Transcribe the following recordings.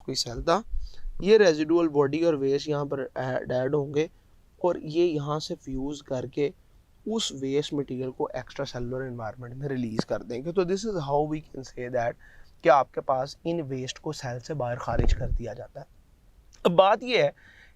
कोई सेल था, ये रेजिडुअल बॉडी और वेस्ट यहाँ पर ऐड होंगे और ये यहाँ से फ्यूज़ करके उस वेस्ट मटेरियल को एक्स्ट्रा सेलुलर एनवायरनमेंट में रिलीज कर देंगे। तो this is how we can say that कि आपके पास इन वेस्ट को सेल से बाहर खारिज कर दिया जाता है। अब बात ये है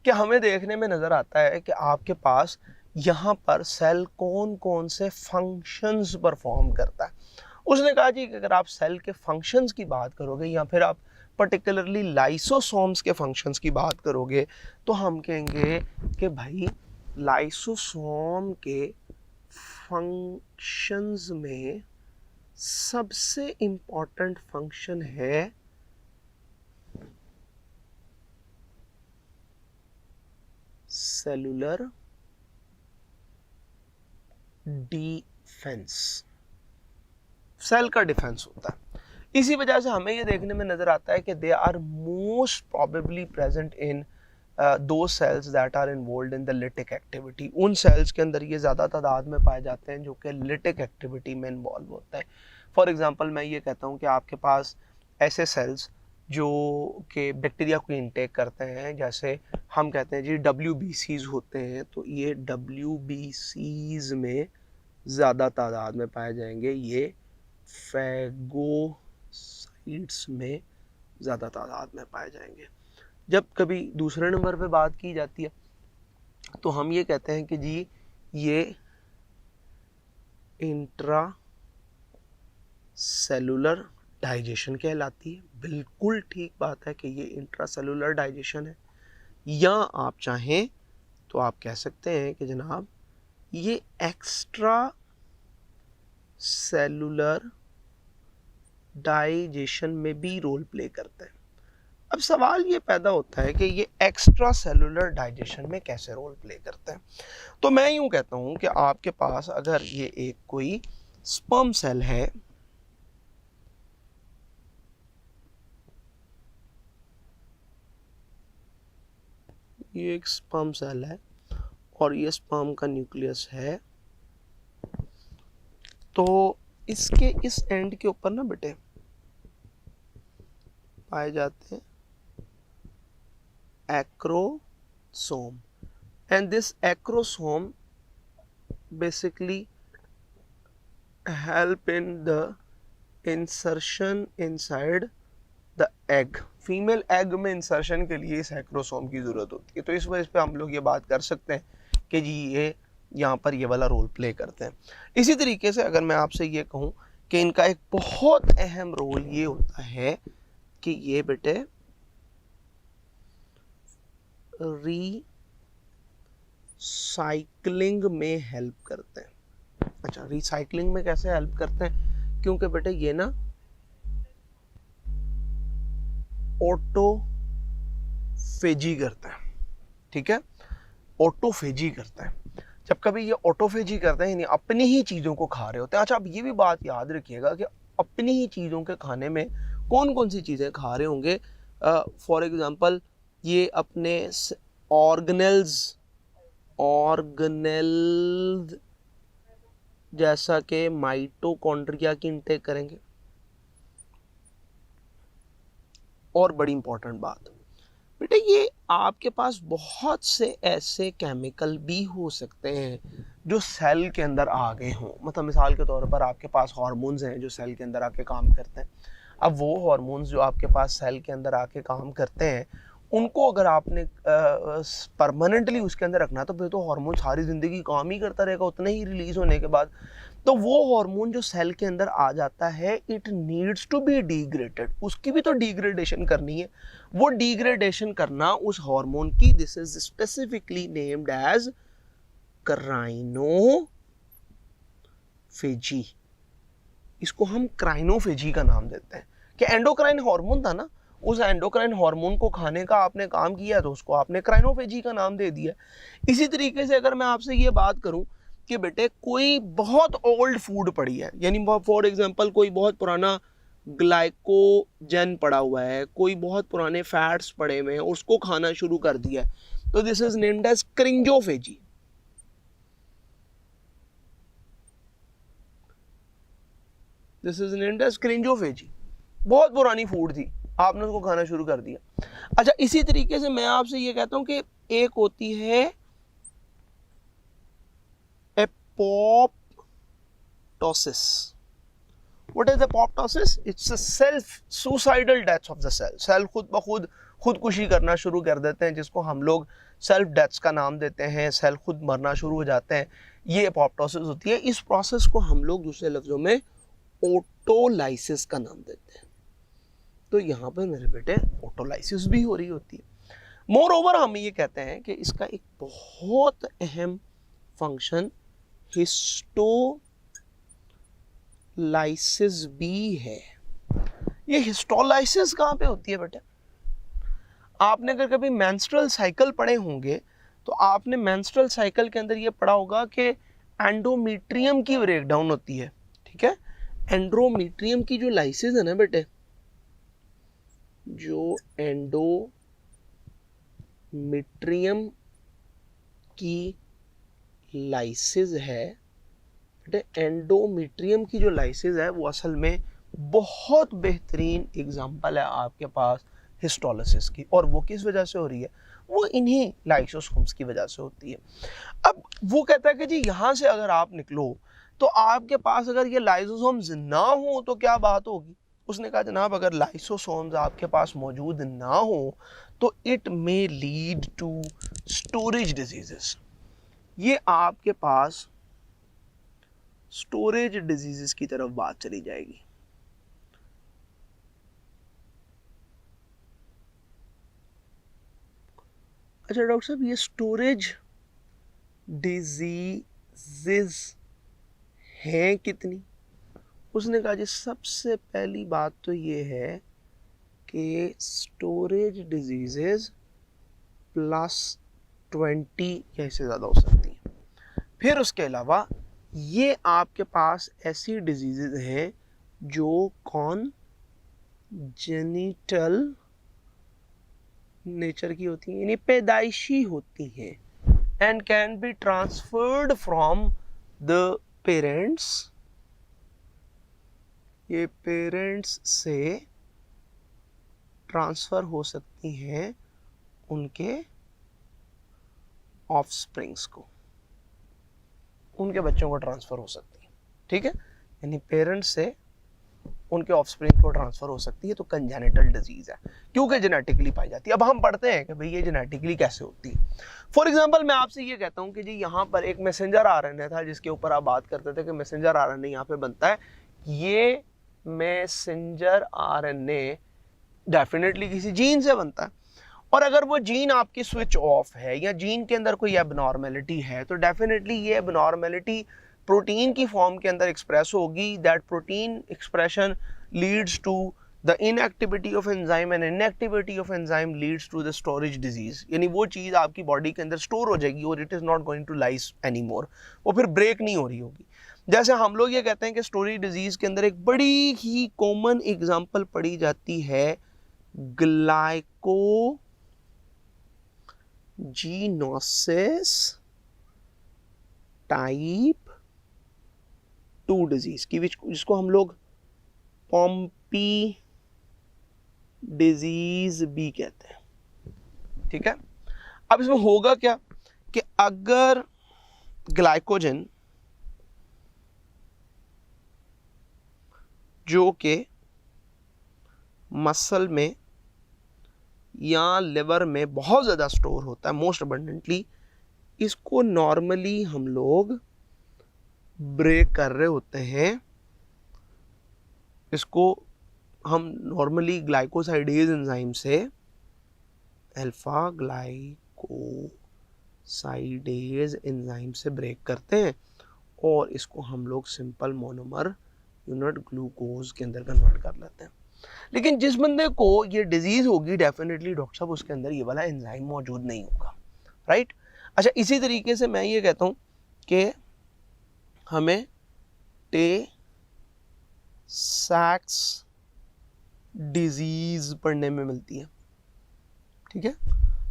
कि हमें देखने में नज़र आता है कि आपके पास यहाँ पर सेल कौन कौन से फंक्शंस परफॉर्म करता है। उसने कहा जी कि अगर आप सेल के फंक्शंस की बात करोगे या फिर आप पर्टिकुलरली लाइसोसोम्स के फंक्शंस की बात करोगे तो हम कहेंगे कि भाई लाइसोसोम के फंक्शंस में सबसे इंपॉर्टेंट फंक्शन है सेलुलर डिफेंस। सेल का डिफेंस होता है। इसी वजह से हमें ये देखने में नजर आता है कि they are most probably present in those cells that are involved in the lytic activity. उन सेल्स के अंदर ये ज़्यादा तादाद में पाए जाते हैं जो कि लिटिक एक्टिविटी में इन्वॉल्व होता है। फॉर एग्जांपल मैं ये कहता हूँ कि आपके पास ऐसे सेल्स जो कि बैक्टीरिया को इनटेक करते हैं, जैसे हम कहते हैं जी WBCs होते हैं, तो ये WBCs में ज़्यादा तादाद में पाए जाएंगे, ये फैगोसाइट्स में ज़्यादा तादाद में पाए जाएंगे। जब कभी दूसरे नंबर पे बात की जाती है तो हम ये कहते हैं कि जी ये इंट्रा सेलुलर डाइजेशन कहलाती है। बिल्कुल ठीक बात है कि ये इंट्रा सेलुलर डाइजेशन है, या आप चाहें तो आप कह सकते हैं कि जनाब ये एक्स्ट्रा सेलुलर डाइजेशन में भी रोल प्ले करते हैं। अब सवाल ये पैदा होता है कि ये एक्स्ट्रा सेलुलर डाइजेशन में कैसे रोल प्ले करते हैं। तो मैं यूं कहता हूं कि आपके पास अगर ये एक कोई स्पर्म सेल है, ये एक स्पर्म सेल है और ये स्पर्म का न्यूक्लियस है, तो इसके इस एंड के ऊपर ना बेटे पाए जाते हैं acrosome, and this acrosome basically help in the insertion inside the egg। Female egg में इंसर्शन के लिए इस एक्रोसोम की ज़रूरत होती है। तो इस वजह पे हम लोग ये बात कर सकते हैं कि जी ये यहाँ पर ये वाला रोल प्ले करते हैं। इसी तरीके से अगर मैं आपसे ये कहूँ कि इनका एक बहुत अहम रोल ये होता है कि ये बेटे रिसाइकलिंग में हेल्प करते हैं। अच्छा, रिसाइकलिंग में कैसे हेल्प करते हैं? क्योंकि बेटे ये ना ऑटोफेजी करता है, ठीक है, ऑटोफेजी करता है। जब कभी ये ऑटोफेजी करते हैं यानी अपनी ही चीज़ों को खा रहे होते हैं। अच्छा, अब ये भी बात याद रखिएगा कि अपनी ही चीज़ों के खाने में कौन कौन सी चीज़ें खा रहे होंगे। फॉर एग्जांपल ये अपने ऑर्गेनेल्स जैसा कि माइटोकॉन्ड्रिया की इंटेक करेंगे। और बड़ी इंपॉर्टेंट बात बेटे, ये आपके पास बहुत से ऐसे केमिकल भी हो सकते हैं जो सेल के अंदर आ गए हों। मतलब मिसाल के तौर पर आपके पास हार्मोन्स हैं जो सेल के अंदर आके काम करते हैं। अब वो हार्मोन्स जो आपके पास सेल के अंदर आके काम करते हैं, उनको अगर आपने परमानेंटली उसके अंदर रखना तो फिर तो हार्मोन सारी ज़िंदगी काम ही करता रहेगा उतने ही रिलीज होने के बाद। तो वो हार्मोन जो सेल के अंदर आ जाता है, it needs to be degraded, उसकी भी तो डिग्रेडेशन करनी है। वो डिग्रेडेशन करना उस हार्मोन की, this is specifically named as crinophagy. इसको हम क्राइनोफेजी का नाम देते हैं कि एंडोक्राइन हार्मोन था ना, उस एंडोक्राइन हार्मोन को खाने का आपने काम किया तो उसको आपने क्राइनोफेजी का नाम दे दिया। इसी तरीके से अगर मैं आपसे ये बात करूं कि बेटे कोई बहुत ओल्ड फूड पड़ी है, यानी फॉर एग्जांपल कोई बहुत पुराना ग्लाइकोजन पड़ा हुआ है, कोई बहुत पुराने फैट्स पड़े हुए हैं, उसको खाना शुरू कर दिया है, तो this is named as crinophagy. This is named as crinophagy. बहुत पुरानी फूड थी, आपने उसको खाना शुरू कर दिया। अच्छा, इसी तरीके से मैं आपसे ये कहता हूं कि एक होती है apoptosis. What is apoptosis? It's a self suicidal death of the cell. Cell खुद ब खुद खुदकुशी करना शुरू कर देते हैं, जिसको हम लोग सेल्फ डेथ्स का नाम देते हैं। सेल खुद मरना शुरू हो जाते हैं, ये एपोप्टोसिस होती है। इस प्रोसेस को हम लोग दूसरे लफ्जों में ऑटोलाइसिस का नाम देते हैं। तो यहाँ पे मेरे बेटे ऑटोलाइसिस भी हो रही होती है। मोर ओवर हम ये कहते हैं कि इसका एक बहुत अहम फंक्शन हिस्टोलाइसिस भी है। ये हिस्टोलाइसिस कहाँ पे होती है बेटा? आपने अगर कभी मेंस्ट्रुअल साइकिल पढ़े होंगे तो आपने मेंस्ट्रुअल साइकिल के अंदर ये पढ़ा होगा कि एंडोमेट्रियम की ब्रेकडाउन होती है, ठीक है। एंडोमेट्रियम की जो लाइसिस है ना बेटे, जो एंडोमेट्रियम की लाइसिस है बेटे, एंडोमेट्रियम की जो लाइसिस है वो असल में बहुत बेहतरीन एग्जांपल है आपके पास हिस्टोलिसिस की। और वो किस वजह से हो रही है? वो इन्हीं लाइसोसोम्स की वजह से होती है। अब वो कहता है कि जी यहाँ से अगर आप निकलो तो आपके पास अगर ये लाइसोसोम्स ना हो तो क्या बात होगी? उसने कहा जनाब अगर लाइसोसोम्स आपके पास मौजूद ना हो तो it may lead to storage diseases. ये आपके पास स्टोरेज डिजीजेस की तरफ बात चली जाएगी। अच्छा डॉक्टर साहब, ये स्टोरेज डिजीजेस हैं कितनी? उसने कहा जी सबसे पहली बात तो ये है कि स्टोरेज डिजीजेस +20 या इससे ज़्यादा हो सकती हैं। फिर उसके अलावा ये आपके पास ऐसी डिजीजेस हैं जो कॉन्जेनिटल नेचर की होती हैं, यानी पैदाइशी होती हैं, and can be transferred from the parents. ये पेरेंट्स से ट्रांसफर हो सकती हैं उनके ऑफस्प्रिंग्स को, उनके बच्चों को ट्रांसफर हो सकती है, ठीक है। यानी पेरेंट्स से उनके ऑफस्प्रिंग को ट्रांसफर हो सकती है। तो कंजेनिटल डिजीज है क्योंकि जेनेटिकली पाई जाती है। अब हम पढ़ते हैं कि भाई ये जेनेटिकली कैसे होती है। फॉर एग्जांपल मैं आपसे ये कहता हूं कि जी यहाँ पर एक मैसेंजर आरएनए था जिसके ऊपर आप बात करते थे कि मैसेंजर आरएनए यहाँ पे बनता है। ये मैसेंजर आरएनए डेफिनेटली किसी जीन से बनता है, और अगर वो जीन आपकी स्विच ऑफ है या जीन के अंदर कोई एबनॉर्मेलिटी है तो डेफिनेटली ये एबनॉर्मेलिटी प्रोटीन की फॉर्म के अंदर एक्सप्रेस होगी। That protein expression leads to the inactivity of enzyme, and inactivity of enzyme leads to the storage disease. यानी वो चीज़ आपकी बॉडी के अंदर स्टोर हो जाएगी और it is not going to lyse any more, वो फिर ब्रेक नहीं हो रही होगी। जैसे हम लोग ये कहते हैं कि स्टोरेज डिजीज के अंदर एक बड़ी ही कॉमन एग्जाम्पल पढ़ी जाती है ग्लाइकोजीनोसिस टाइप 2 डिजीज की, जिसको हम लोग पॉम्पी डिजीज भी कहते हैं, ठीक है। अब इसमें होगा क्या कि अगर ग्लाइकोजन जो कि मसल में या लिवर में बहुत ज़्यादा स्टोर होता है मोस्ट अबंडेंटली, इसको नॉर्मली हम लोग ब्रेक कर रहे होते हैं। इसको हम नॉर्मली ग्लाइकोसाइडेज एंजाइम से अल्फा ग्लाइकोसाइडेज एंजाइम से ब्रेक करते हैं और इसको हम लोग सिंपल मोनोमर यूनिट ग्लूकोज के अंदर कन्वर्ट कर लेते हैं। लेकिन जिस बंदे को ये डिजीज होगी डेफिनेटली डॉक्टर साहब उसके अंदर ये वाला एंजाइम मौजूद नहीं होगा, राइट। अच्छा, इसी तरीके से मैं ये कहता हूँ कि हमें टे-सैक्स डिजीज पढ़ने में मिलती है, ठीक है।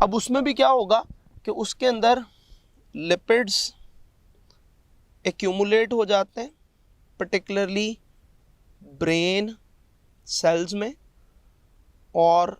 अब उसमें भी क्या होगा कि उसके अंदर लिपिड्स एक्यूमुलेट हो जाते हैं, पर्टिकुलरली ब्रेन सेल्स में, और